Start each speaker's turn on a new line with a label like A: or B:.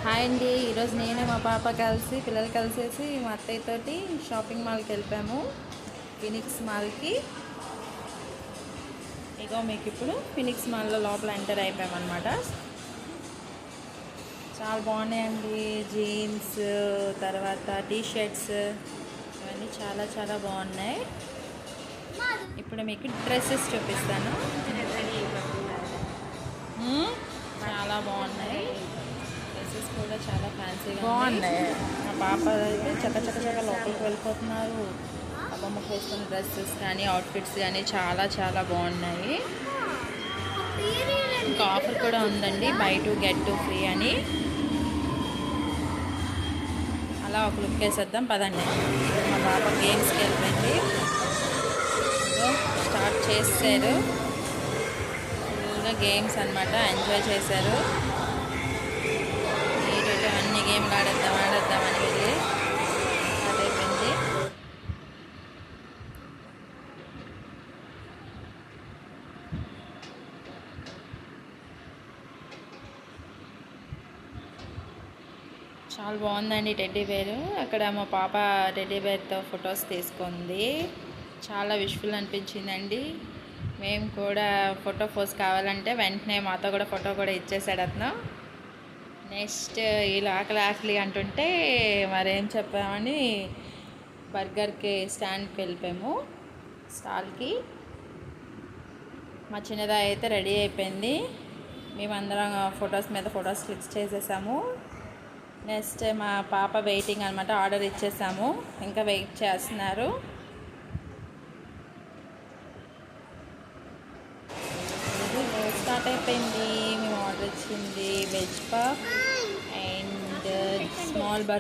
A: Hi అండి. ఈరోజు నేను మా పాప కలిసి పిల్లలు కలిసేసి మా అత్తయ్యతోటి షాపింగ్ మాల్కి వెళ్ళిపోయాము, ఫినిక్స్ మాల్కి. ఇగో మీకు ఇప్పుడు ఫినిక్స్ మాల్లో లోపల ఎంటర్ అయిపోయామన్నమాట. చాలా బాగున్నాయండి. జీన్స్, తర్వాత టీషర్ట్స్, ఇవన్నీ చాలా చాలా బాగున్నాయి. ఇప్పుడు మీకు డ్రెస్సెస్ చూపిస్తాను. చాలా బాగున్నాయి. డ్రెస్సెస్ కూడా చాలా ఫ్యాన్సీగా బాగున్నాయి. మా పాప అయితే చక్క లోపలికి వెళ్ళిపోతున్నారు. అమ్మమ్మకి వేసుకున్న డ్రెస్సెస్ కానీ అవుట్ఫిట్స్ కానీ చాలా చాలా బాగున్నాయి. ఇంకా ఆఫర్ కూడా ఉందండి, బై 2 get 2 ఫ్రీ అని. అలా ఒక లుక్ వేసేద్దాం పదండి. మా పాప గేమ్స్కి వెళ్ళిపోయింది. స్టార్ట్ చేశారు ఫుల్గా గేమ్స్ అనమాట. ఎంజాయ్ చేశారు. నీట్గా అన్ని గేమ్లు ఆడేద్దామని వెళ్ళి అదైపోయింది. చాలా బాగుందండి టెడ్డీ బేర్. అక్కడ మా పాప టెడ్డీ బేర్తో ఫొటోస్ తీసుకుంది. చాలా విష్ఫుల్ అనిపించిందండి. మేము కూడా ఫోటో పోజ్ కావాలంటే వెంటనే మాతో కూడా ఫోటో కూడా ఇచ్చేసాడు అతను. నెక్స్ట్ వీళ్ళు ఆకలి అంటుంటే మరేం చెప్పామని బర్గర్కి స్టాండ్కి వెళ్ళిపోయాము, స్టాల్కి. మా చిన్నదా అయితే రెడీ అయిపోయింది. మేమందరం ఫొటోస్ మీద ఫొటోస్ క్లిక్ చేసేసాము. నెక్స్ట్ మా పాప వెయిటింగ్ అనమాట. ఆర్డర్ ఇచ్చేసాము, ఇంకా వెయిట్ చేస్తున్నారు. స్టార్ట్ అయిపోయింది. మేము ఆర్డర్ ఇచ్చింది veg puff and small burger.